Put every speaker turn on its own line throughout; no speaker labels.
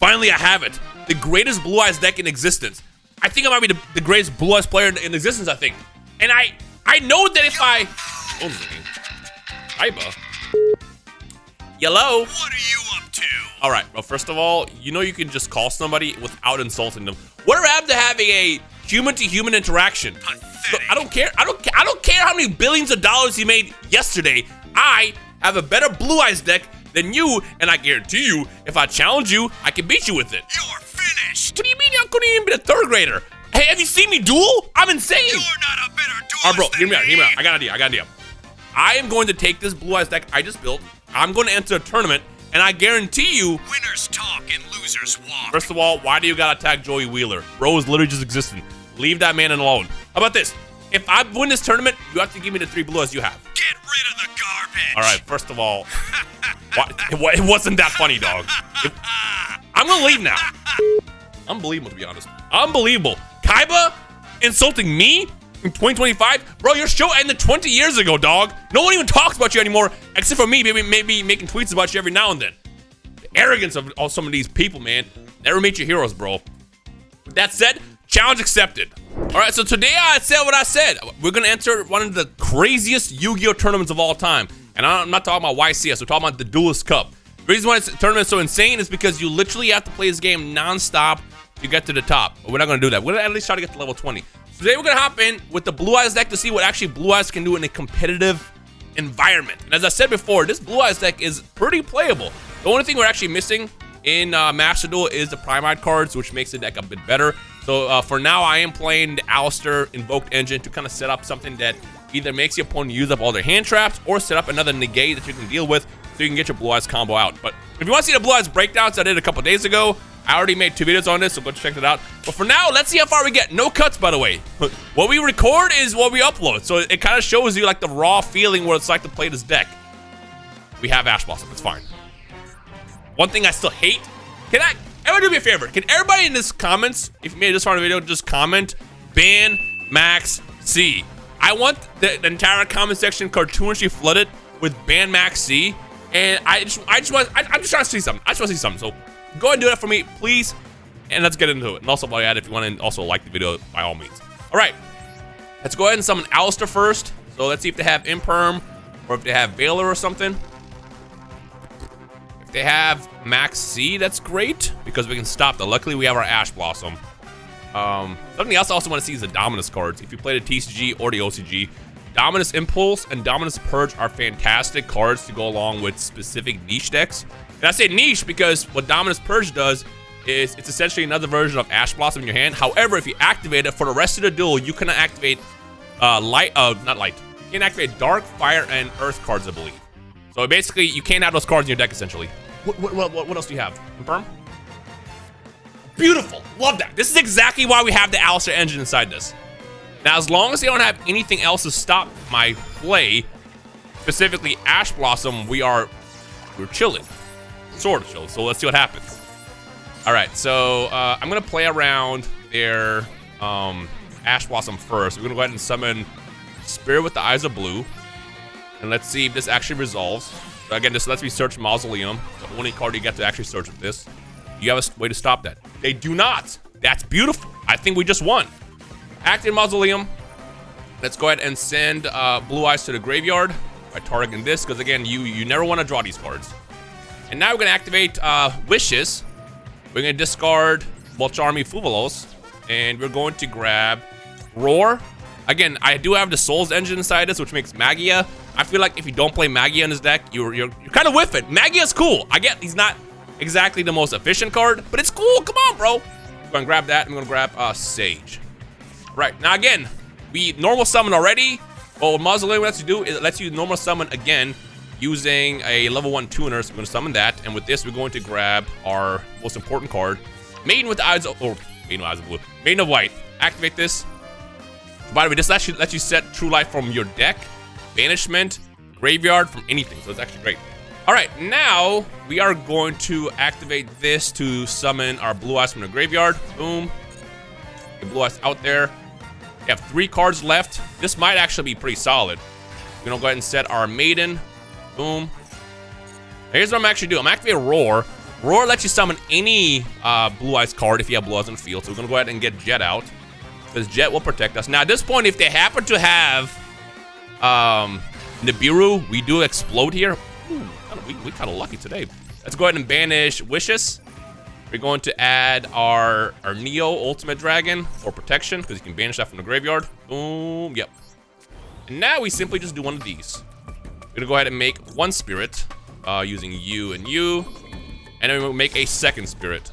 Finally, I have it. The greatest Blue Eyes deck in existence. I think I might be the greatest Blue Eyes player in existence, I think. And I know that if I... Kaiba. Hello?
What are you up to?
All right, well, first of all, you know you can just call somebody without insulting them. What happened to having a human-to-human interaction? Look, I don't care. I don't care how many billions of dollars you made yesterday. I have a better Blue Eyes deck than you, and I guarantee you, if I challenge you, I can beat you with it.
You're finished.
What do you mean I couldn't even be a third grader? Hey, have you seen me duel? I'm insane.
You're not a better duelist.
All right, bro,
than
hear me out.
me.
I got an idea. I am going to take this Blue Eyes deck I just built. I'm going to enter a tournament, and I guarantee you...
Winners talk and losers walk.
First of all, why do you gotta attack Joey Wheeler? Bro is literally just existing. Leave that man alone. How about this? If I win this tournament, you have to give me the 3 Blue Eyes you have.
Get rid of the garbage.
All right, first of all, it wasn't that funny, dog. I'm gonna leave now. Unbelievable, to be honest. Unbelievable. Kaiba insulting me in 2025? Bro, your show ended 20 years ago, dog. No one even talks about you anymore, except for me, maybe making tweets about you every now and then. The arrogance of some of these people, man. Never meet your heroes, bro. With that said, challenge accepted. All right, so today I said what I said. We're gonna enter one of the craziest Yu-Gi-Oh tournaments of all time. And I'm not talking about YCS, we're talking about the Duelist Cup. The reason why this tournament is so insane is because you literally have to play this game non-stop to get to the top. But we're not gonna do that. We're gonna at least try to get to level 20. So today we're gonna hop in with the Blue Eyes deck to see what actually Blue Eyes can do in a competitive environment. And as I said before, this Blue Eyes deck is pretty playable. The only thing we're actually missing in Master Duel is the Primite cards, which makes the deck a bit better. So for now, I am playing the Alistair Invoked Engine to kind of set up something that either makes your opponent use up all their hand traps or set up another negate that you can deal with so you can get your Blue Eyes combo out. But if you want to see the Blue Eyes breakdowns I did a couple days ago, I already made 2 videos on this, so go check that out. But for now, let's see how far we get. No cuts, by the way. What we record is what we upload, so it kind of shows you like the raw feeling what it's like to play this deck. We have Ash Blossom, it's fine. One thing I still hate, everybody do me a favor. Can everybody in this comments, if you made this part of the video, just comment, ban Max C. I want the entire comment section cartoonishly flooded with ban Max C. And I'm just trying to see something. I just want to see something. So go ahead and do that for me, please. And let's get into it. And also, while you're at it, if you want to also like the video, by all means. All right, let's go ahead and summon Alistair first. So let's see if they have Imperm or if they have Veiler or something. If they have Max C, that's great because we can stop that. Luckily, we have our Ash Blossom. Something else I also want to see is the Dominus cards. If you play the TCG or the OCG, Dominus Impulse and Dominus Purge are fantastic cards to go along with specific niche decks. And I say niche because what Dominus Purge does is it's essentially another version of Ash Blossom in your hand. However, if you activate it for the rest of the duel, you can activate not light. You can activate Dark, Fire, and Earth cards, I believe. So basically, you can't have those cards in your deck, essentially. What else do you have? Confirm? Beautiful. Love that. This is exactly why we have the Alistair engine inside this. Now, as long as they don't have anything else to stop my play, specifically Ash Blossom, we're chilling. Sort of chilling. So let's see what happens. All right, so I'm going to play around their Ash Blossom first. We're going to go ahead and summon Spirit with the Eyes of Blue. And let's see if this actually resolves. So again, this lets me search Mausoleum. The only card you get to actually search with this. You have a way to stop that. They do not. That's beautiful. I think we just won. Active Mausoleum. Let's go ahead and send Blue Eyes to the graveyard by targeting this, because again, you never want to draw these cards. And now we're going to activate Wishes. We're going to discard Volcharmi Fuvalos, and we're going to grab Roar. Again, I do have the Souls engine inside this, which makes Magia. I feel like if you don't play Magia in this deck, you're kind of with it. Magia's cool. I get he's not exactly the most efficient card, but it's cool. Come on, bro. I'm going to grab that. I'm going to grab Sage. Right, now again, we normal summon already. Well, what Mausoleum lets you do is it lets you normal summon again using a level 1 tuner. So we're going to summon that. And with this, we're going to grab our most important card, Maiden with the Eyes of, or Maiden with Eyes of Blue, Maiden of White. Activate this. By the way, this lets you set True Life from your deck, Banishment, Graveyard, from anything. So it's actually great. All right, now we are going to activate this to summon our Blue Eyes from the graveyard. Boom. Get Blue Eyes out there. We have 3 cards left. This might actually be pretty solid. We're gonna go ahead and set our Maiden. Boom. Now here's what I'm actually doing. I'm activating Roar. Roar lets you summon any Blue Eyes card if you have Blue Eyes on the field. So we're gonna go ahead and get Jet out, because Jet will protect us. Now at this point, if they happen to have Nibiru, we do explode here. Ooh, we kind of lucky today. Let's go ahead and banish Wishes. We're going to add our Neo Ultimate Dragon for protection, because you can banish that from the graveyard. Boom, yep. And now we simply just do one of these. We're gonna go ahead and make one spirit using you and you. And then we'll make a second spirit.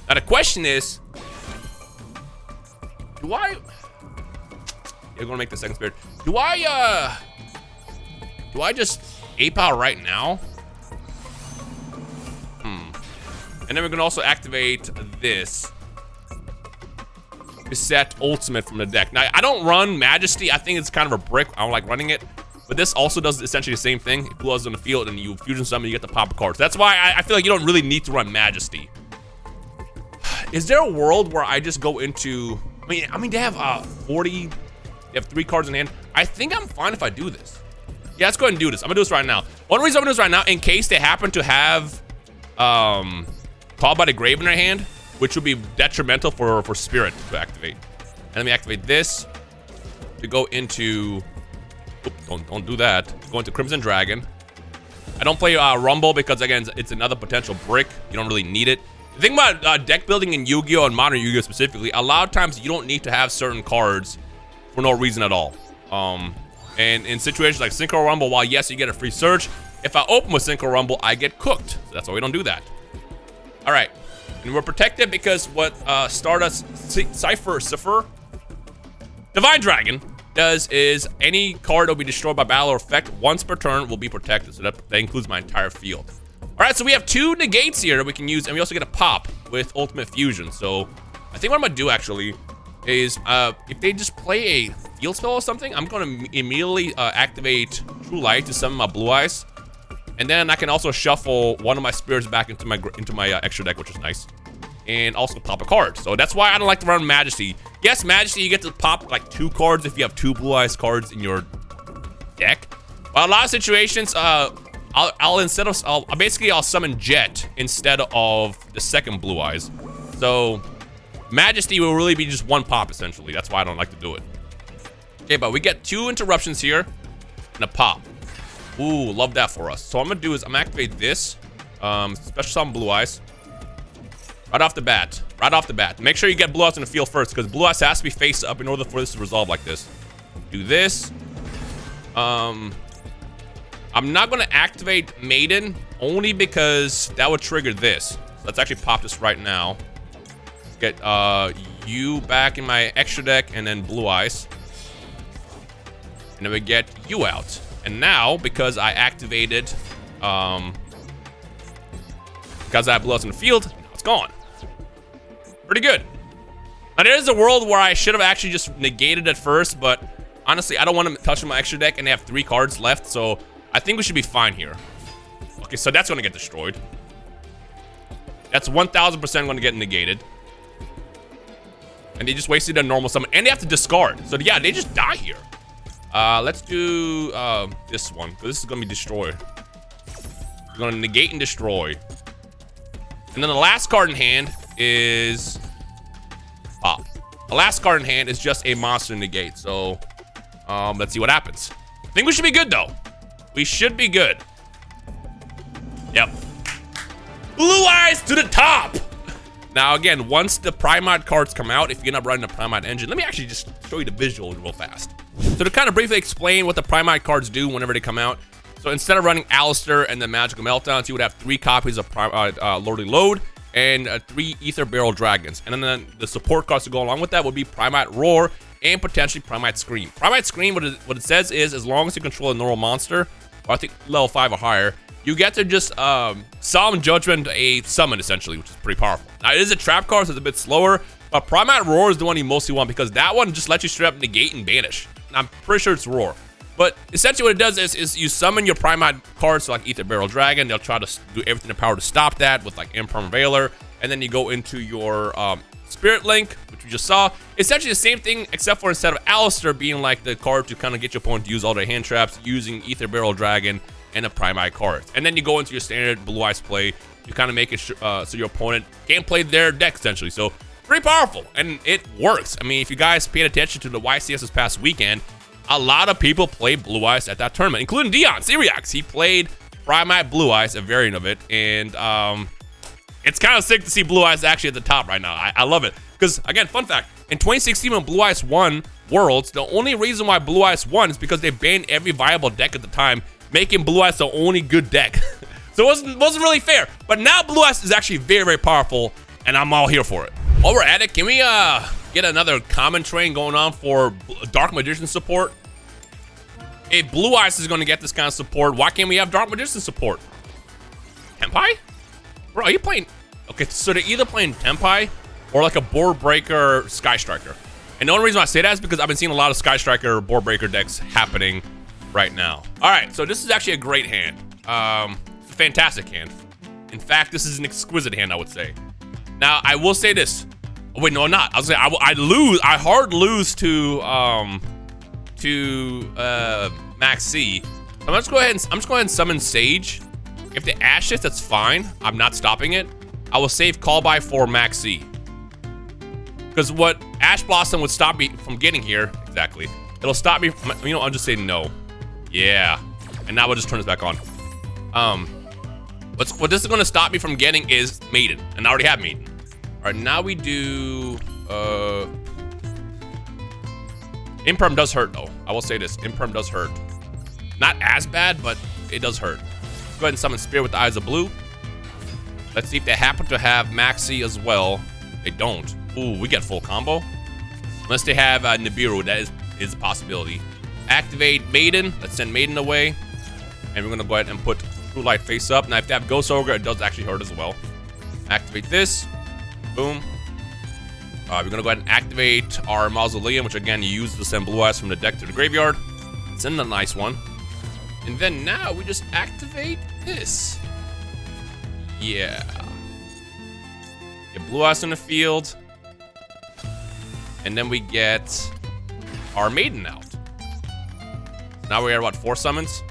Now the question is, do I... Yeah, we're gonna make the second spirit. Do I just ape out right now? And then we're gonna also activate this to set ultimate from the deck. Now, I don't run Majesty. I think it's kind of a brick. I don't like running it. But this also does essentially the same thing. It blows on the field and you fusion summon, you get the pop of cards. That's why I feel like you don't really need to run Majesty. Is there a world where I just go into... I mean, they have 40... They have 3 cards in hand. I think I'm fine if I do this. Yeah, let's go ahead and do this. I'm gonna do this right now. One reason I'm gonna do this right now, in case they happen to have Called by the Grave in their hand, which would be detrimental for Spirit to activate. And then we activate this to go into... Oops, don't do that. Go into Crimson Dragon. I don't play Rumble because, again, it's another potential brick. You don't really need it. The thing about deck building in Yu-Gi-Oh! And Modern Yu-Gi-Oh! Specifically, a lot of times you don't need to have certain cards for no reason at all. And in situations like Synchro Rumble, while yes, you get a free search, if I open with Synchro Rumble, I get cooked. So that's why we don't do that. All right. And we're protected because what Stardust Cipher Divine Dragon does is any card that will be destroyed by battle or effect once per turn will be protected. So that includes my entire field. All right, so we have 2 negates here that we can use, and we also get a pop with Ultimate Fusion. So I think what I'm gonna do actually is if they just play a field spell or something, I'm gonna immediately activate True Light to summon my Blue Eyes, and then I can also shuffle one of my spirits back into my extra deck, which is nice. And also pop a card. So that's why I don't like to run Majesty. Yes, Majesty, you get to pop like 2 cards if you have 2 Blue Eyes cards in your deck. But a lot of situations, I'll summon Jet instead of the second Blue Eyes. So Majesty will really be just 1 pop essentially. That's why I don't like to do it. Okay, but we get 2 interruptions here and a pop. Ooh, love that for us. So what I'm gonna do is I'm gonna activate this, special summon Blue Eyes. Right off the bat. Make sure you get Blue Eyes in the field first, because Blue Eyes has to be face up in order for this to resolve like this. Do this. I'm not gonna activate Maiden, only because that would trigger this. So let's actually pop this right now. Get you back in my extra deck, and then Blue Eyes. And then we get you out. And now, because I activated, because I have Blue Eyes in the field, now it's gone. Pretty good. Now, there is a world where I should have actually just negated it first, but honestly, I don't want to touch my extra deck, and they have 3 cards left, so I think we should be fine here. Okay, so that's going to get destroyed. That's 1,000% going to get negated. And they just wasted a normal summon, and they have to discard. So yeah, they just die here. Let's do this one, because this is going to be destroyed. We're going to negate and destroy. And then the last card in hand is pop. The last card in hand is just a monster negate. So let's see what happens. I think we should be good though. We should be good. Yep. Blue Eyes to the top. Now again, once the Primite cards come out, if you end up running the Primite engine, let me actually just show you the visual real fast. So to kind of briefly explain what the Primite cards do whenever they come out. So instead of running Alistair and the Magical Meltdowns, you would have 3 copies of Lordly Load and 3 Ether Barrel Dragons. And then the support cards to go along with that would be Primite Roar and potentially Primite Scream. Primite Scream, what it says is, as long as you control a normal monster, or I think level 5 or higher, you get to just Solemn Judgment a summon, essentially, which is pretty powerful. Now, it is a trap card, so it's a bit slower, but Primite Roar is the one you mostly want, because that one just lets you straight up negate and banish. And I'm pretty sure it's Roar. But essentially what it does is you summon your Primite cards, so like Ether Barrel Dragon. They'll try to do everything in their power to stop that with like Imperm Veiler. And then you go into your Spirit Link, which we just saw. Essentially the same thing, except for instead of Alistair being like the card to kind of get your opponent to use all their hand traps, using Ether Barrel Dragon and a Prime Eye card. And then you go into your standard Blue Eyes play. You kind of make it so your opponent can't play their deck, essentially. So pretty powerful, and it works. I mean, if you guys paid attention to the YCS this past weekend, a lot of people played Blue Eyes at that tournament, including Dion Syriax. He played Prime Eye Blue Eyes, a variant of it, and it's kind of sick to see Blue Eyes actually at the top right now. I love it. Because, again, fun fact, in 2016 when Blue Eyes won Worlds, the only reason why Blue Eyes won is because they banned every viable deck at the time, making Blue Eyes the only good deck. So it wasn't really fair. But now Blue Eyes is actually very, very powerful, and I'm all here for it. While we're at it, can we get another common train going on for Dark Magician support? If Blue Eyes is going to get this kind of support, why can't we have Dark Magician support? Tempai? Bro, are you playing? Okay, so they're either playing Tempai or like a board breaker Sky Striker. And the only reason I say that is because I've been seeing a lot of Sky Striker board breaker decks happening right now. All right, so this is actually a great hand. It's a fantastic hand. In fact, this is an exquisite hand, I would say. Now, I will say this. Oh, wait, no, I'm not. I was saying I hard lose to Max C. So I'm just going to go ahead and summon Sage. If they Ash it, that's fine. I'm not stopping it. I will save Callby for Max C. Because what Ash Blossom would stop me from getting here, exactly. It'll stop me from, I'll just say no. Yeah. And now we'll just turn this back on. What this is going to stop me from getting is Maiden. And I already have Maiden. All right, now we do, Imperm does hurt though. I will say this, Imperm does hurt. Not as bad, but it does hurt. Let's go ahead and summon Spirit with the Eyes of Blue. Let's see if they happen to have Maxi as well. They don't. Ooh, we get full combo. Unless they have Nibiru, that is a possibility. Activate Maiden. Let's send Maiden away. And we're gonna go ahead and put True Light face up. Now if they have Ghost Ogre, it does actually hurt as well. Activate this. Boom. We're gonna go ahead and activate our Mausoleum, which again, you use to send Blue Eyes from the deck to the graveyard. Send a nice one. And then now we just activate this. Yeah. Get Blue Eyes in the field. And then we get our Maiden out. Now we're at what, 4 summons?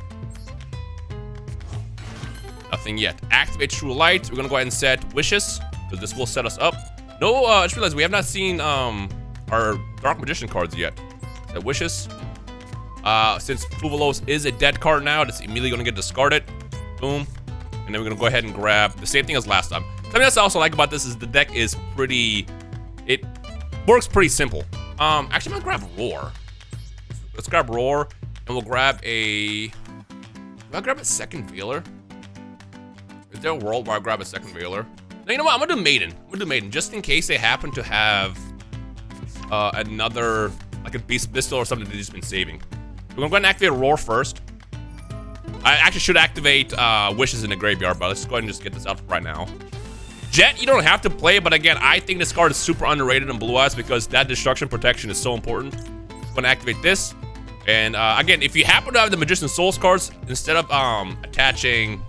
Nothing yet. Activate True Light. We're gonna go ahead and set Wishes, because this will set us up. No, I just realized we have not seen our Dark Magician cards yet. Set Wishes. Since Fuvalos is a dead card now, it's immediately gonna get discarded. Boom. And then we're gonna go ahead and grab the same thing as last time. Something else I also like about this is the deck is it works pretty simple. Actually, I'm gonna grab Roar. Let's grab Roar, and we'll grab do I grab a second Veiler? Is there a world where I grab a second Veiler? No, you know what? I'm gonna do Maiden. I'm gonna do Maiden, just in case they happen to have another, like a Beast Pistol or something they've just been saving. We're gonna go ahead and activate Roar first. I actually should activate Wishes in the graveyard, but let's just go ahead and just get this out right now. Jet, you don't have to play it, but again, I think this card is super underrated in Blue Eyes because that destruction protection is so important. I'm gonna activate this. And again, if you happen to have the Magician Souls cards, instead of attaching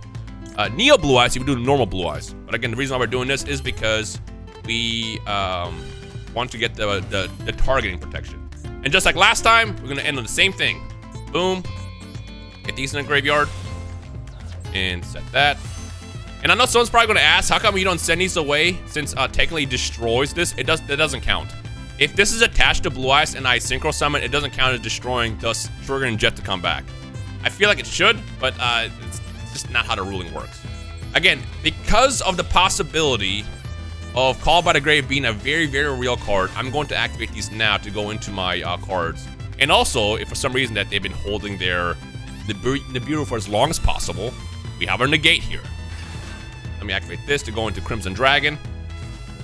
Neo Blue Eyes, you would do normal Blue Eyes. But again, the reason why we're doing this is because we want to get the targeting protection. And just like last time, we're gonna end on the same thing. Boom. Get these in the graveyard. And set that. And I know someone's probably gonna ask, how come you don't send these away since technically destroys this? That doesn't count. If this is attached to Blue Eyes and I Synchro Summon, it doesn't count as destroying, thus triggering Jet to come back. I feel like it should, but it's just not how the ruling works. Again, because of the possibility of Call by the Grave being a very, very real card, I'm going to activate these now to go into my cards. And also, if for some reason that they've been holding their Nibiru for as long as possible, we have our negate here. Let me activate this to go into Crimson Dragon.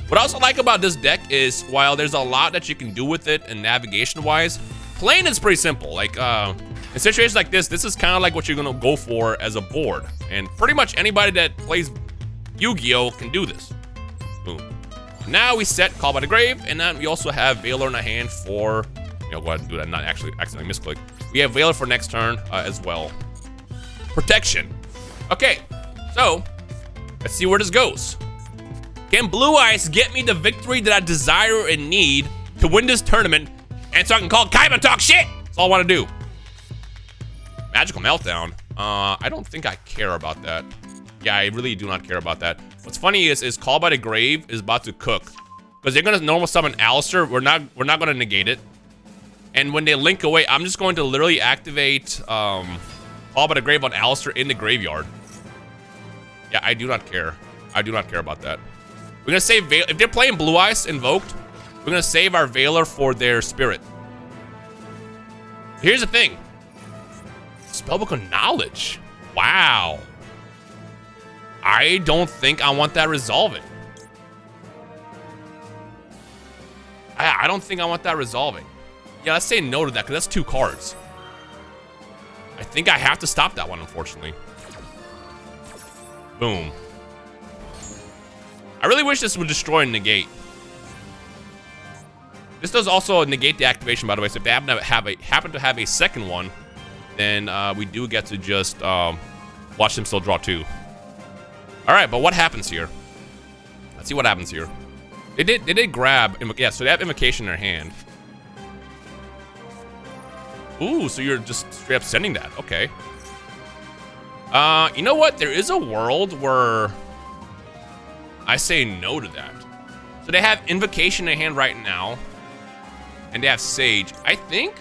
What I also like about this deck is, while there's a lot that you can do with it and navigation-wise, playing is pretty simple. Like, in situations like this is kind of like what you're gonna go for as a board. And pretty much anybody that plays Yu-Gi-Oh! Can do this. Boom. Now we set Call by the Grave, and then we also have Veiler in our hand for, go ahead and do that, not actually accidentally misclick. We have Veiler for next turn as well. Protection. Okay, so let's see where this goes. Can Blue Eyes get me the victory that I desire and need to win this tournament, and so I can call Kaiba and talk shit? That's all I want to do. Magical Meltdown. I don't think I care about that. Yeah, I really do not care about that. What's funny is Call by the Grave is about to cook. Because they're gonna normal summon Alistair. We're not gonna negate it. And when they link away, I'm just going to literally activate Call by the Grave on Alistair in the graveyard. Yeah, I do not care. I do not care about that. We're gonna save Veil. If they're playing Blue Eyes Invoked, we're gonna save our Veiler for their Spirit. Here's the thing. Spellbook of Knowledge. Wow. I don't think I want that resolving. I don't think I want that resolving. Yeah, let's say no to that, because that's 2 cards. I think I have to stop that one, unfortunately. Boom. I really wish this would destroy and negate. This does also negate the activation, by the way, so if they happen to have a second one, then we do get to just watch them still draw 2. All right, but what happens here? Let's see what happens here. They did grab, yeah, so they have Invocation in their hand. Ooh, so you're just straight up sending that, okay. You know what? There is a world where I say no to that. So they have Invocation in their hand right now, and they have Sage. I think,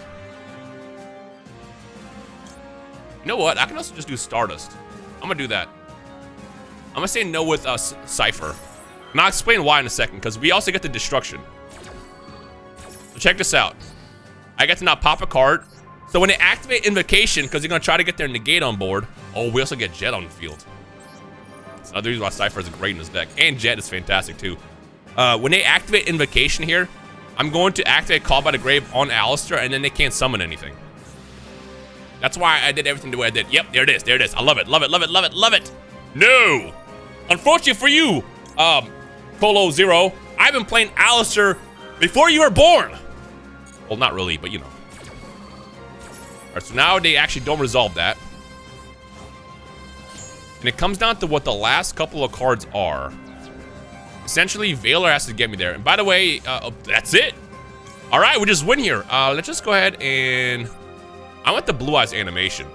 you know what? I can also just do Stardust. I'm gonna do that. I'm gonna say no with Cypher. And I'll explain why in a second, because we also get the Destruction. So check this out. I get to now pop a card. So when they activate Invocation, because they're gonna try to get their negate on board. Oh, we also get Jet on the field. That's another reason why Cypher is great in this deck. And Jet is fantastic too. When they activate Invocation here, I'm going to activate Call by the Grave on Alistair, and then they can't summon anything. That's why I did everything the way I did. Yep, there it is, there it is. I love it, love it, love it, love it, love it. No! Unfortunately for you, Colo Zero, I've been playing Alistair before you were born. Well, not really, but you know. All right, so now they actually don't resolve that. And it comes down to what the last couple of cards are. Essentially, Veiler has to get me there. And by the way, that's it. All right, we just win here. Let's just go ahead and... I want the Blue Eyes animation.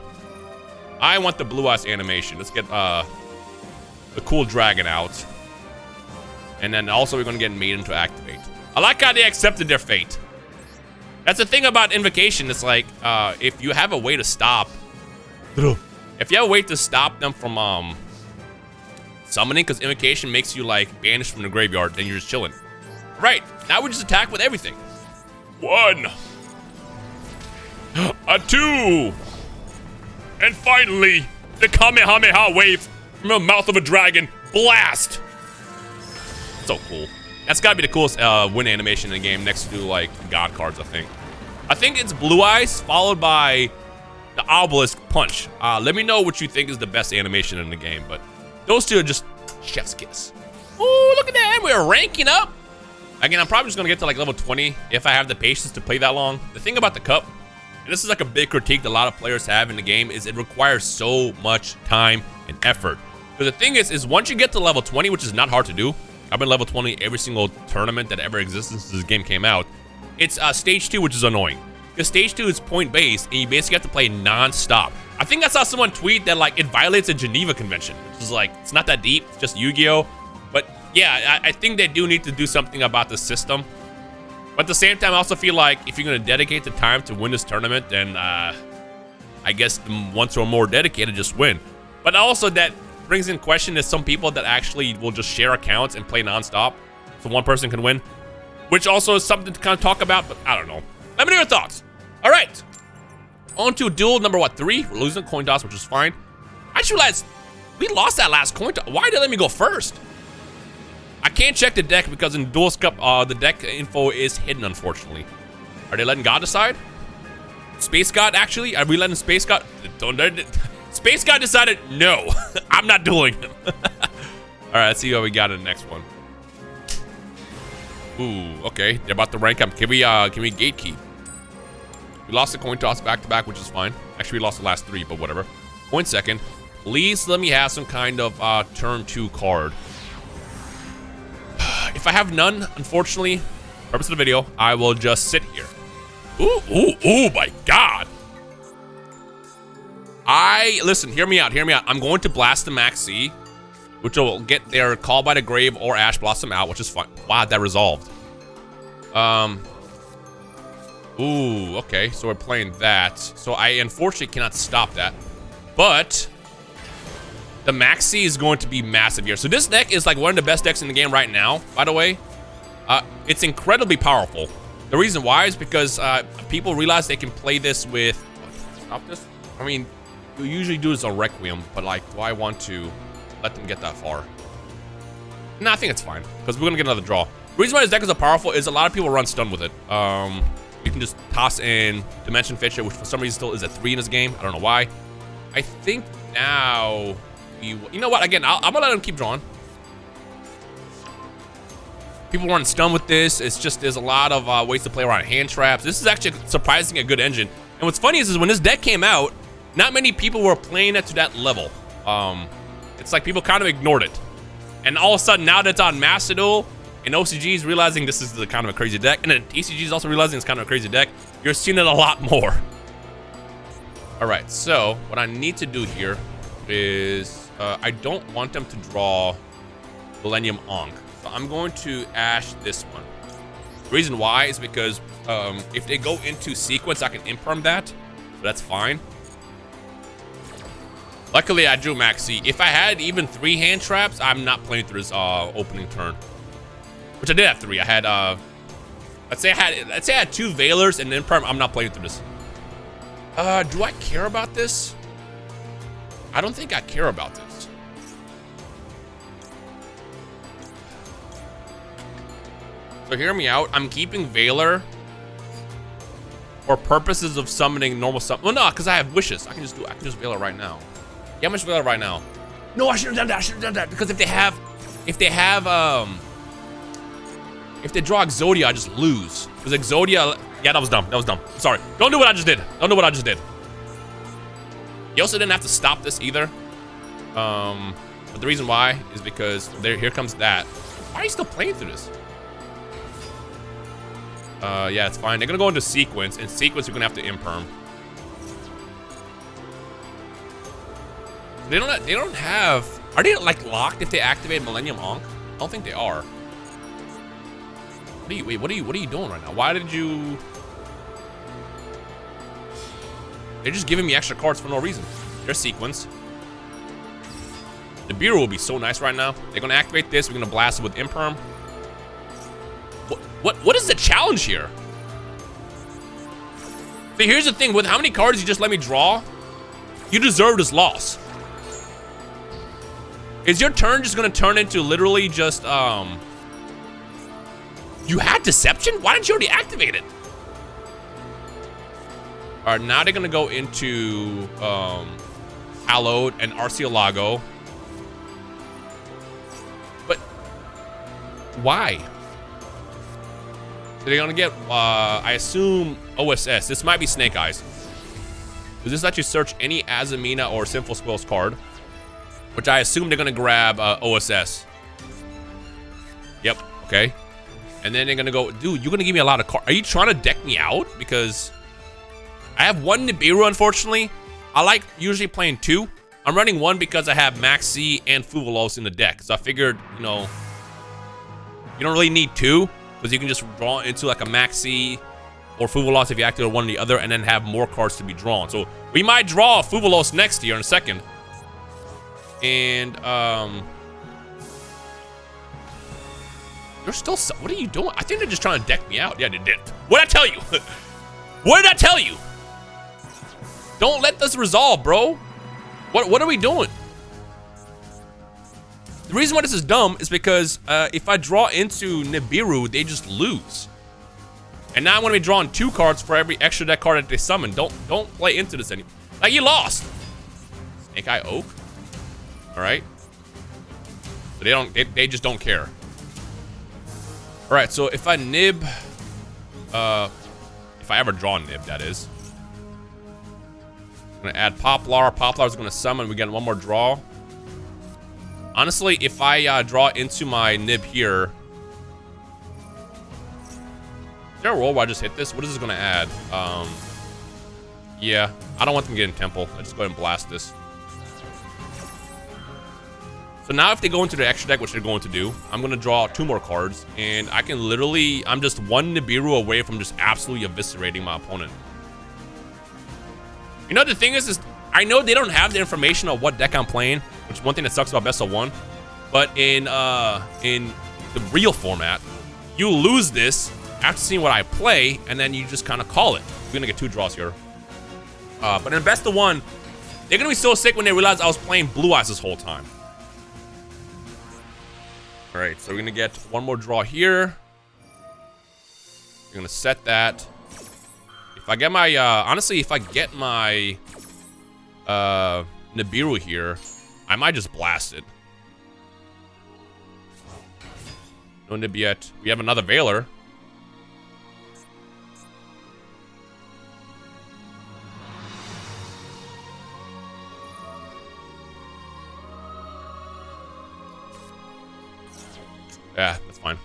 I want the Blue Eyes animation. Let's get the cool dragon out. And then also we're going to get Maiden to activate. I like how they accepted their fate. That's the thing about Invocation. It's like, if you have a way to stop... If you have a way to stop them from summoning, because Invocation makes you like banished from the graveyard, then you're just chilling. Right, now we just attack with everything. 1. A 2. And finally, the Kamehameha wave from the mouth of a dragon. Blast. So cool. That's gotta be the coolest win animation in the game, next to like God cards, I think. I think it's Blue Eyes followed by the Obelisk Punch. Let me know what you think is the best animation in the game, but those two are just chef's kiss. Ooh, look at that, we're ranking up. Again, I'm probably just gonna get to like level 20 if I have the patience to play that long. The thing about the cup, and this is like a big critique that a lot of players have in the game, is it requires so much time and effort. Because the thing is once you get to level 20, which is not hard to do, I've been level 20 every single tournament that ever existed since this game came out. It's stage 2, which is annoying. Because stage 2 is point-based, and you basically have to play non-stop. I think I saw someone tweet that like it violates a Geneva Convention, which is like, it's not that deep, it's just Yu-Gi-Oh! But yeah, I think they do need to do something about the system. But at the same time, I also feel like if you're gonna dedicate the time to win this tournament, then I guess the ones who are more dedicated just win. But also that brings in question is some people that actually will just share accounts and play non-stop, so one person can win. Which also is something to kind of talk about, but I don't know. Let me know your thoughts. All right, on to duel number 3. We're losing coin toss, which is fine. I just realized we lost that last coin toss. Why did they let me go first? I can't check the deck because in Duelist Cup, the deck info is hidden, unfortunately. Are they letting God decide? Space God, actually? Are we letting Space God? Space God decided, no, I'm not dueling him. All right, let's see what we got in the next one. Ooh, okay, they're about to rank up. Can we gatekeep? We lost the coin toss back to back, which is fine. Actually, we lost the last 3, but whatever. 1 second. Please let me have some kind of turn 2 card. If I have none, unfortunately, purpose of the video, I will just sit here. Ooh, ooh, ooh, my God. Listen, hear me out. I'm going to blast the Maxi, which will get their Call by the Grave or Ash Blossom out, which is fine. Wow, that resolved. Ooh, okay. So we're playing that. So I unfortunately cannot stop that. But the Maxi is going to be massive here. So this deck is like one of the best decks in the game right now, by the way. It's incredibly powerful. The reason why is because people realize they can play this with... Stop this? I mean, you usually do this on Requiem, but like, do I want to let them get that far? No, I think it's fine, because we're going to get another draw. The reason why this deck is so powerful is a lot of people run stun with it. You can just toss in Dimension Fitcher, which for some reason still is a 3 in this game. I don't know why. I think now... You know what? Again, I'm going to let them keep drawing. People run stun with this. It's just there's a lot of ways to play around hand traps. This is actually surprisingly a good engine. And what's funny is when this deck came out, not many people were playing it to that level. It's like people kind of ignored it. And all of a sudden, now that it's on Master Duel, and OCG is realizing this is the kind of a crazy deck, and then TCG is also realizing it's kind of a crazy deck, you're seeing it a lot more. All right, so what I need to do here is I don't want them to draw Millennium Ankh. So I'm going to Ash this one. The reason why is because if they go into sequence, I can imperm that, so that's fine. Luckily, I drew Maxi. If I had even 3 hand traps, I'm not playing through this opening turn. Which I did have 3. I had let's say I had 2 Veilers and then imperm. I'm not playing through this. Do I care about this? I don't think I care about this. So hear me out. I'm keeping Veiler for purposes of summoning normal summon. Well, no, because I have wishes. I can just Veiler right now. Yeah, I'm just Veiler right now. No, I should have done that. Because if they draw Exodia, I just lose. Because Exodia, yeah, that was dumb. Sorry. Don't do what I just did. You also didn't have to stop this either. But the reason why is because here comes that. Why are you still playing through this? Yeah, it's fine. They're gonna go into sequence. In sequence, you're gonna have to imperm. They don't have. Are they like locked if they activate Millennium Ankh? I don't think they are. What are you doing right now? Why did you? They're just giving me extra cards for no reason. They're sequence. The Nibiru will be so nice right now. They're gonna activate this. We're gonna blast it with imperm. What is the challenge here? See, here's the thing. With how many cards you just let me draw, you deserve this loss. Is your turn just gonna turn into literally just you had Deception? Why didn't you already activate it? All right, now they're gonna go into Hallowed and Arceolago. But why? So they're gonna get I assume OSS. This might be Snake Eyes. Does this let you search any Azamina or Sinful Spoils card? Which I assume they're gonna grab OSS. Yep, okay. And then they're gonna go, dude, you're gonna give me a lot of cards. Are you trying to deck me out? Because I have 1 Nibiru, unfortunately. I like usually playing 2. I'm running 1 because I have Maxi and Fuvalos in the deck. So I figured, you know, you don't really need 2 because you can just draw into like a Maxi or Fuvalos if you activate one or the other and then have more cards to be drawn. So we might draw Fuvalos next year in a second. And you're still, what are you doing? I think they're just trying to deck me out. Yeah, they did. What'd I tell you? What did I tell you? Don't let this resolve, bro. What are we doing? The reason why this is dumb is because if I draw into Nibiru, they just lose. And now I'm gonna be drawing 2 cards for every extra deck card that they summon. Don't play into this anymore. Like, you lost. Snake Eye Oak. All right. So they just don't care. All right, so if I nib, if I ever draw nib, that is. I'm gonna add Poplar. Poplar's gonna summon. We get 1 more draw. Honestly, if I draw into my nib here, is there a roll where I just hit this? What is this gonna add? Yeah, I don't want them getting Temple. Let's just go ahead and blast this. So now if they go into the extra deck, which they're going to do, I'm going to draw 2 more cards. And I can literally, I'm just 1 Nibiru away from just absolutely eviscerating my opponent. You know, the thing is I know they don't have the information of what deck I'm playing, which is one thing that sucks about best of 1. But in the real format, you lose this after seeing what I play, and then you just kind of call it. We're going to get 2 draws here. But in best of 1, they're going to be so sick when they realize I was playing Blue Eyes this whole time. All right, so we're going to get 1 more draw here. We're going to set that. If I get my, honestly, if I get my Nibiru here, I might just blast it. No Nib yet. We have another Veiler. Yeah, that's fine.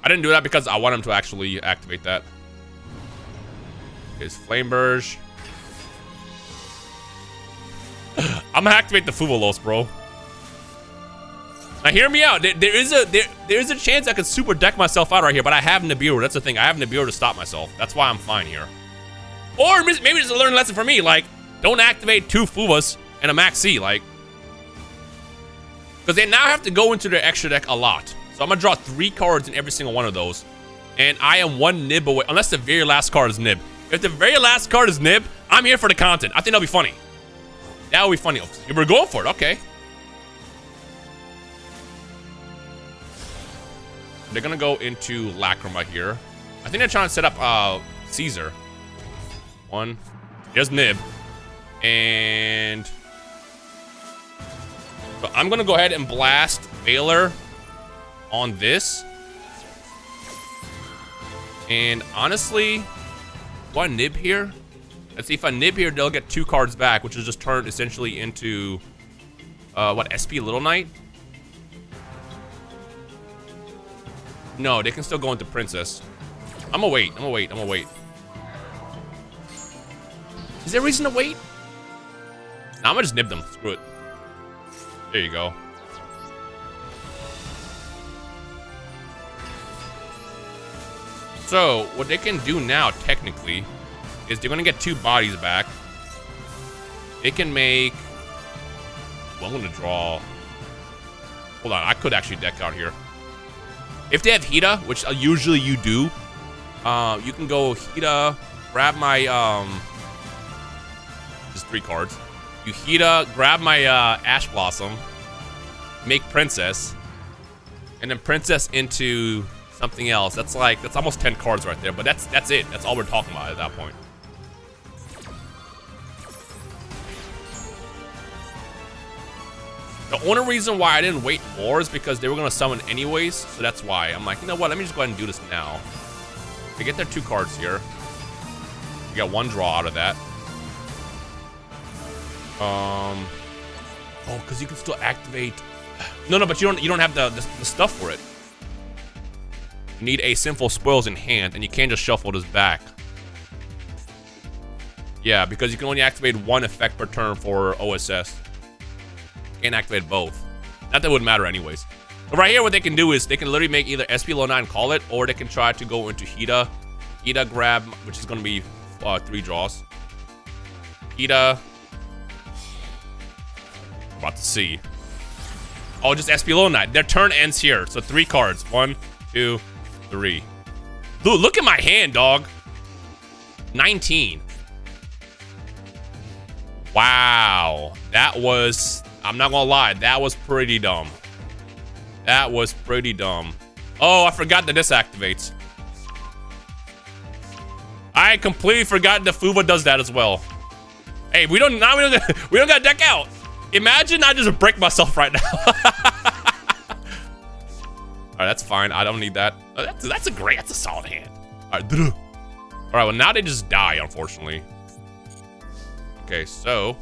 I didn't do that because I want him to actually activate that. His Flame Burge. I'm gonna activate the Fuvalos, bro. Now hear me out. There is a chance I could super deck myself out right here, but I have Nibiru. That's the thing. I have Nibiru to stop myself. That's why I'm fine here. Or maybe it's a learning lesson for me. Like, don't activate 2 Fuvas and a Max C. Like, because they now have to go into their extra deck a lot. So I'm gonna draw 3 cards in every single one of those, and I am 1 Nib away. Unless the very last card is Nib. If the very last card is Nib, I'm here for the content. I think that'll be funny. That'll be funny. We're going for it. Okay. They're gonna go into Lacrima here. I think they're trying to set up Caesar. 1. There's Nib. And so I'm gonna go ahead and blast Veiler on this. And honestly, one Nib here. Let's see, if I Nib here, they'll get 2 cards back, which is just turned essentially into what, SP Little Knight? No, they can still go into Princess. I'm gonna wait. Is there a reason to wait? Nah, I'm gonna just nib them. Screw it. There you go. So, what they can do now, technically, is they're gonna get 2 bodies back. They can make... Well, I'm gonna draw... Hold on, I could actually deck out here. If they have Hida, which usually you do, you can go Hida, grab my, just 3 cards. You Hida, grab my Ash Blossom, make Princess, and then Princess into something else. That's almost 10 cards right there, but that's it. That's all we're talking about at that point. The only reason why I didn't wait more is because they were going to summon anyways, so that's why. I'm like, you know what, let me just go ahead and do this now. They get their 2 cards here. We got 1 draw out of that. Oh, because you can still activate... No, but you don't have the stuff for it. You need a Sinful Spoils in hand, and you can't just shuffle this back. Yeah, because you can only activate 1 effect per turn for OSS. Can't activate both. Not that it would matter anyways. But right here, what they can do is they can literally make either SP Low 9 call it, or they can try to go into Hida. Hida grab, which is going to be 3 draws. Hida. About to see. Oh, just SP Low 9. Their turn ends here. So 3 cards. 1, 2, 3. Dude, look at my hand, dog. 19. Wow. That was... I'm not gonna lie, that was pretty dumb. That was pretty dumb. Oh, I forgot that this activates. I completely forgot that Fuva does that as well. Hey, we don't gotta deck out. Imagine I just break myself right now. Alright, that's fine. I don't need that. That's a solid hand. Alright, well now they just die, unfortunately. Okay, so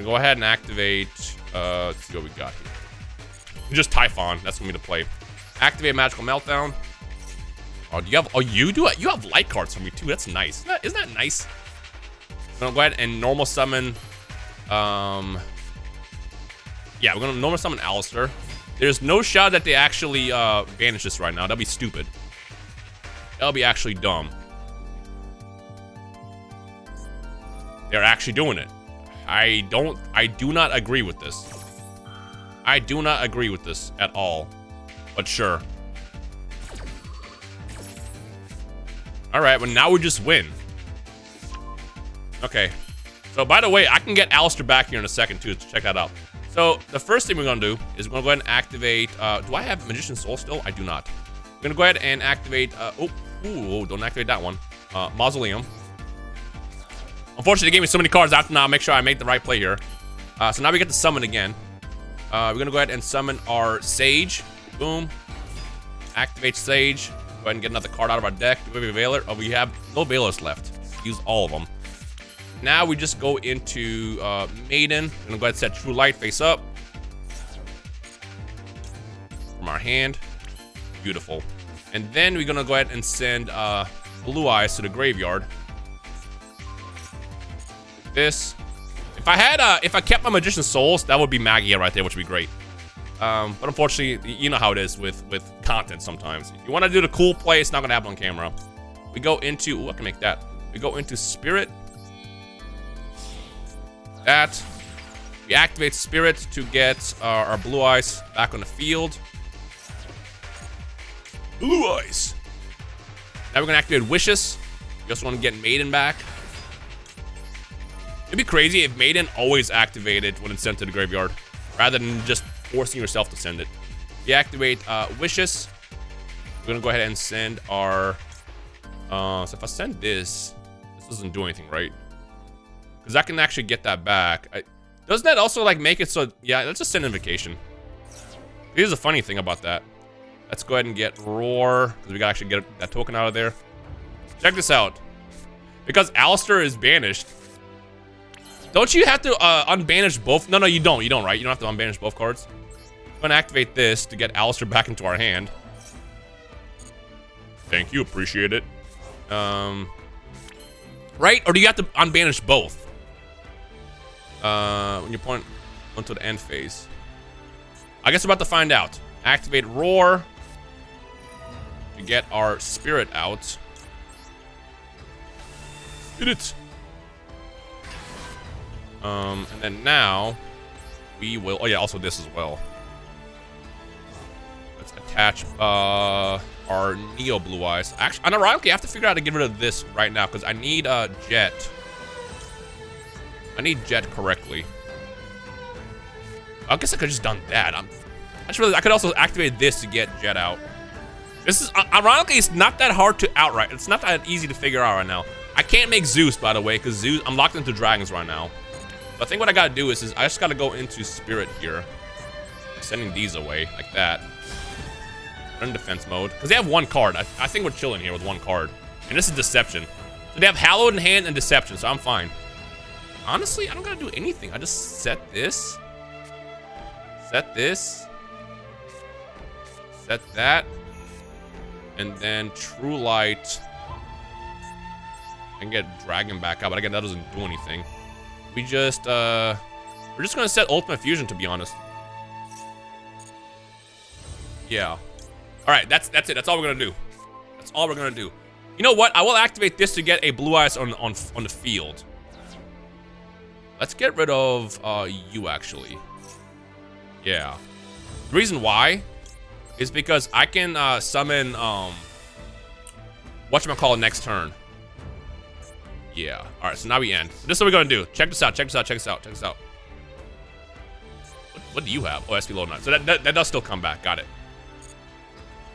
go ahead and activate, let's see what we got here. Just Typhon, that's gonna be the play. Activate Magical Meltdown. Oh, you have light cards for me too, that's nice. Isn't that nice? gonna go ahead and normal summon. Yeah, we're gonna normal summon Alistair. There's no shot that they actually banish this right now. That'd be stupid. That'll be actually dumb. They're actually doing it. I do not agree with this. I do not agree with this at all. But sure. Alright, well now we just win. Okay. So by the way, I can get Alistair back here in a second too, so check that out. So the first thing we're gonna do is we're gonna go ahead and activate, do I have Magician's Soul still? I do not. We're gonna go ahead and activate, don't activate that one. Mausoleum. Unfortunately, they gave me so many cards. I have to now make sure I make the right play here. So now we get to summon again. We're gonna go ahead and summon our Sage. Boom. Activate Sage. Go ahead and get another card out of our deck. Do we have a Veiler? Oh, we have no Veilers left. Use all of them. Now we just go into Maiden. We're gonna go ahead and set True Light face up. From our hand. Beautiful. And then we're gonna go ahead and send Blue Eyes to the graveyard. This. If I kept my Magician's Souls, that would be Magia right there, which would be great. But unfortunately, you know how it is with content sometimes. If you want to do the cool play, it's not gonna happen on camera. We go into, I can make that. We go into Spirit. That. We activate Spirit to get our Blue Eyes back on the field. Blue Eyes. Now we're gonna activate Wishes. We also want to get Maiden back. It'd be crazy if Maiden always activated when it's sent to the graveyard, rather than just forcing yourself to send it. We activate Wishes. We're gonna go ahead and send our. So if I send this doesn't do anything, right? Because I can actually get that back. Doesn't that also like make it so? Yeah, let's just send Invocation. Here's the funny thing about that. Let's go ahead and get Roar, because we gotta actually get that token out of there. Check this out. Because Alistair is banished. Don't you have to unbanish both? No, you don't. You don't, right? You don't have to unbanish both cards. I'm gonna activate this to get Alistair back into our hand. Thank you, appreciate it. Right? Or do you have to unbanish both? When you point onto the end phase. I guess we're about to find out. Activate Roar to get our Spirit out. Get it. And then now we will. Oh yeah, also this as well. Let's attach our Neo Blue Eyes. Actually, unironically, I have to figure out how to get rid of this right now because I need Jet. I need Jet correctly. I guess I could have just done that. I could also activate this to get Jet out. This is ironically, it's not that hard to outright. It's not that easy to figure out right now. I can't make Zeus, by the way, because Zeus. I'm locked into dragons right now. I think what I gotta do is I just gotta go into Spirit here. Sending these away, like that. They're in defense mode. Because they have one card. I think we're chilling here with one card. And this is Deception. So they have Hallowed in hand and Deception, so I'm fine. Honestly, I don't gotta do anything. I just set this. Set this. Set that. And then True Light. And get Dragon back up. But again, that doesn't do anything. We just, we're just gonna set Ultimate Fusion, to be honest. Yeah. All right, that's it. That's all we're gonna do. That's all we're gonna do. You know what? I will activate this to get a Blue Eyes on the field. Let's get rid of you, actually. Yeah. The reason why is because I can summon whatchamacallit next turn. Yeah. All right. So now we end. This is what we're gonna do. Check this out. Check this out. Check this out. Check this out. What do you have? Oh, SP low 9. So that does still come back. Got it.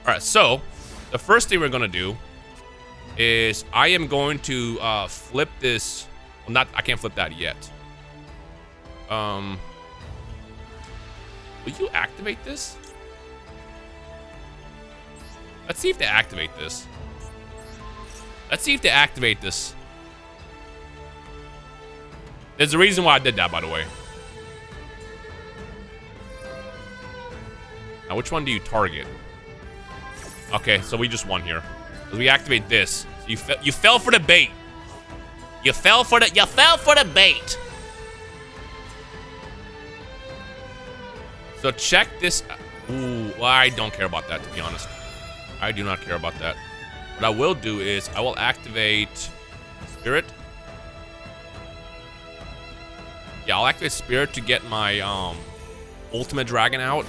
All right. So the first thing we're gonna do is I am going to flip this. Well, not. I can't flip that yet. Will you activate this? Let's see if they activate this. Let's see if they activate this. There's a reason why I did that, by the way. Now, which one do you target? Okay, so we just won here. We activate this. So you fell for the bait. You fell for the bait. So check this. Ooh, well, I don't care about that, to be honest. I do not care about that. What I will do is I will activate Spirit. Yeah, I'll activate Spirit to get my ultimate dragon out.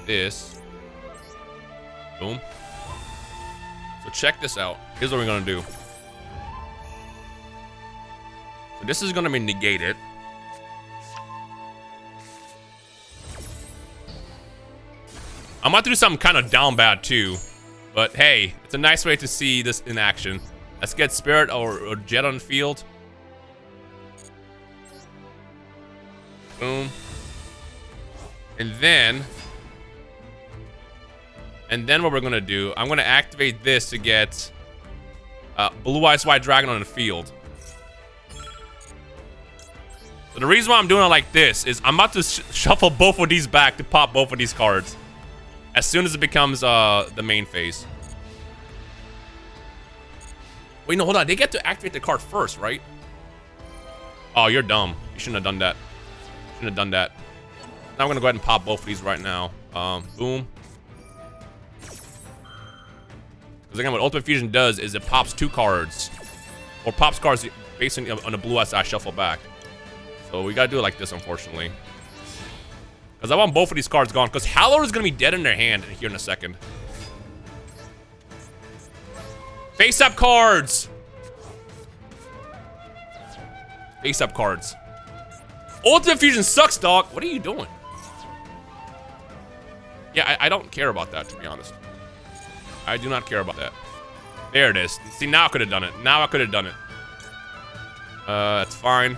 This. Boom. So check this out. Here's what we're gonna do. So this is gonna be negated. I'm about to do something kind of down bad too, but hey, it's a nice way to see this in action. Let's get Spirit or Jet on the field. Boom. And then what we're gonna do, I'm gonna activate this to get Blue Eyes White Dragon on the field. So the reason why I'm doing it like this is I'm about to shuffle both of these back to pop both of these cards as soon as it becomes the main phase. Wait, no, hold on. They get to activate the card first, right? Oh, you're dumb. You shouldn't have done that. Shouldn't have done that. Now I'm gonna go ahead and pop both of these right now. Boom. Because again, what Ultimate Fusion does is it pops 2 cards, or pops cards based on the Blue Eyes I shuffle back. So we gotta do it like this, unfortunately. Because I want both of these cards gone. Because Hallowed is gonna be dead in their hand here in a second. Face up cards. Face up cards. Ultimate Fusion sucks, dog. What are you doing? Yeah, I don't care about that, to be honest. I do not care about that. There it is. See, now I could have done it. Now I could have done it. That's fine.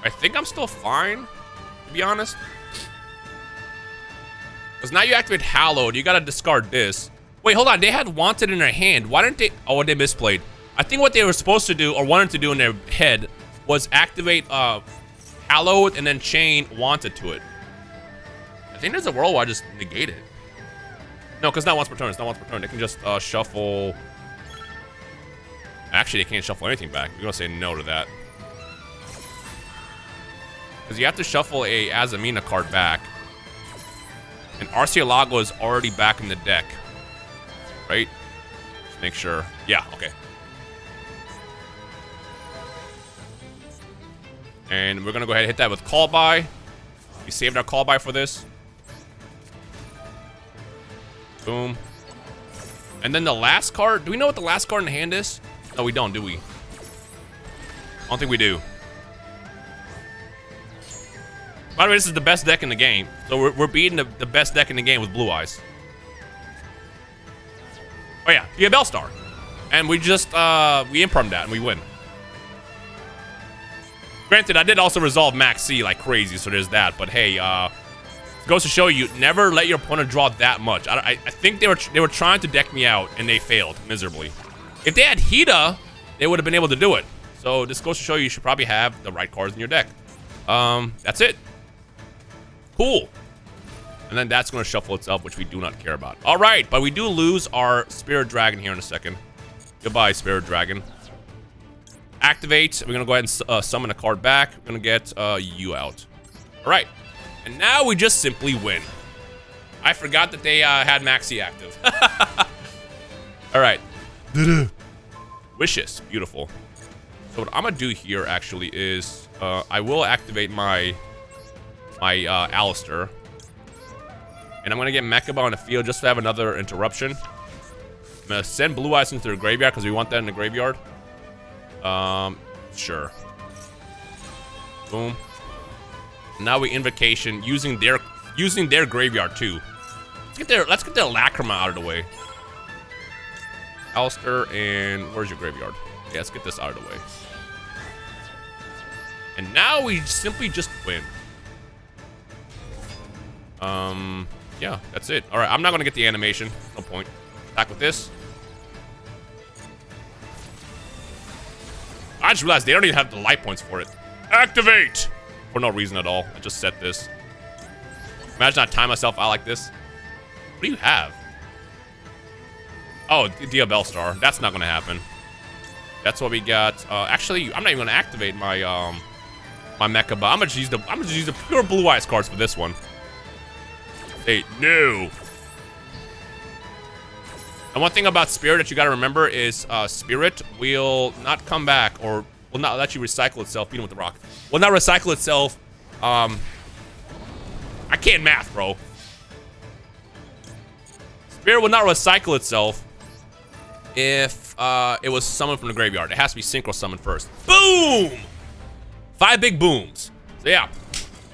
I think I'm still fine, to be honest. Because now you activate Hallowed, you gotta discard this. Wait, hold on, they had Wanted in their hand. Why didn't they? Oh, they misplayed. I think what they were supposed to do, or wanted to do in their head, was activate Hallowed and then chain Wanted to it. I think there's a world where I just negate it. No, because not once per turn. It's not once per turn. They can just shuffle. Actually, they can't shuffle anything back. We're gonna say no to that. Because you have to shuffle a Azamina card back. And Arceolago is already back in the deck. Right? Just make sure. Yeah, okay. And we're gonna go ahead and hit that with Call By. We saved our Call By for this. Boom. And then the last card. Do we know what the last card in the hand is? No, we don't, do we? I don't think we do. By the way, this is the best deck in the game. So we're beating the best deck in the game with Blue Eyes. Oh yeah, you have Bellstar. And we just, we imperm that and we win. Granted, I did also resolve Max C like crazy, so there's that. But hey, goes to show you, never let your opponent draw that much. I think they were trying to deck me out and they failed miserably. If they had Hida, they would have been able to do it. So this goes to show you should probably have the right cards in your deck. That's it. Cool. And then that's going to shuffle itself, which we do not care about. All right, but we do lose our Spirit Dragon here in a second. Goodbye, Spirit Dragon. Activate. We're going to go ahead and summon a card back. We're going to get you out. All right. And now we just simply win. I forgot that they had Maxi active. All right. Wishes. Beautiful. So what I'm going to do here, actually, is I will activate my Alistair. And I'm going to get Mechaba on the field just to have another interruption. I'm going to send Blue Eyes into the graveyard because we want that in the graveyard. Sure. Boom. Now we Invocation using their graveyard too. Let's get their Lacrima out of the way. Alistair, and where's your graveyard? Yeah, let's get this out of the way. And now we simply just win. Yeah, that's it. All right, I'm not gonna get the animation. No point. Attack with this. I just realized they don't even have the light points for it. Activate! For no reason at all. I just set this. Imagine I time myself out like this. What do you have? Oh, Diabell Star. That's not gonna happen. That's what we got. Actually, I'm not even gonna activate my my mecha, but I'm gonna just use the pure Blue Eyes cards for this one. Hey, no. And one thing about Spirit that you gotta remember is Spirit will not come back, or will not let you recycle itself. Beat him with the rock. Will not recycle itself. I can't math, bro. Spirit will not recycle itself if it was summoned from the graveyard. It has to be synchro summoned first. Boom! 5 big booms. So yeah,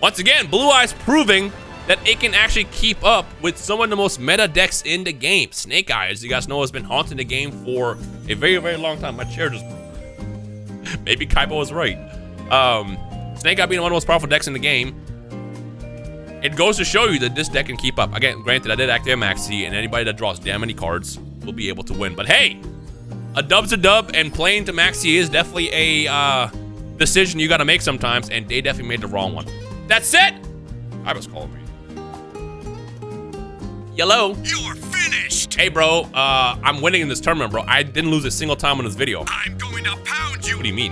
once again, Blue Eyes proving that it can actually keep up with some of the most meta decks in the game. Snake Eyes, you guys know, has been haunting the game for a very, very long time. My chair just broke. Maybe Kaiba was right. Snake Eye being one of the most powerful decks in the game, it goes to show you that this deck can keep up. Again, granted, I did activate Maxi, and anybody that draws damn many cards will be able to win. But hey, a dub's a dub, and playing to Maxi is definitely a decision you gotta make sometimes, and they definitely made the wrong one. That's it! I was calling me. Hello.
You're finished.
Hey, bro. I'm winning in this tournament, bro. I didn't lose a single time on this video.
I'm going to pound you.
What do you mean?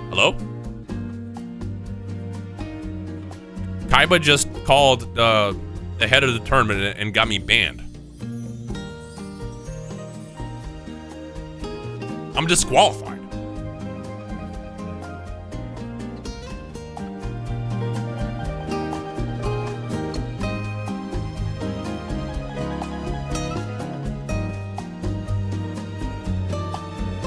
Hello? Kaiba just called the head of the tournament and got me banned. I'm disqualified.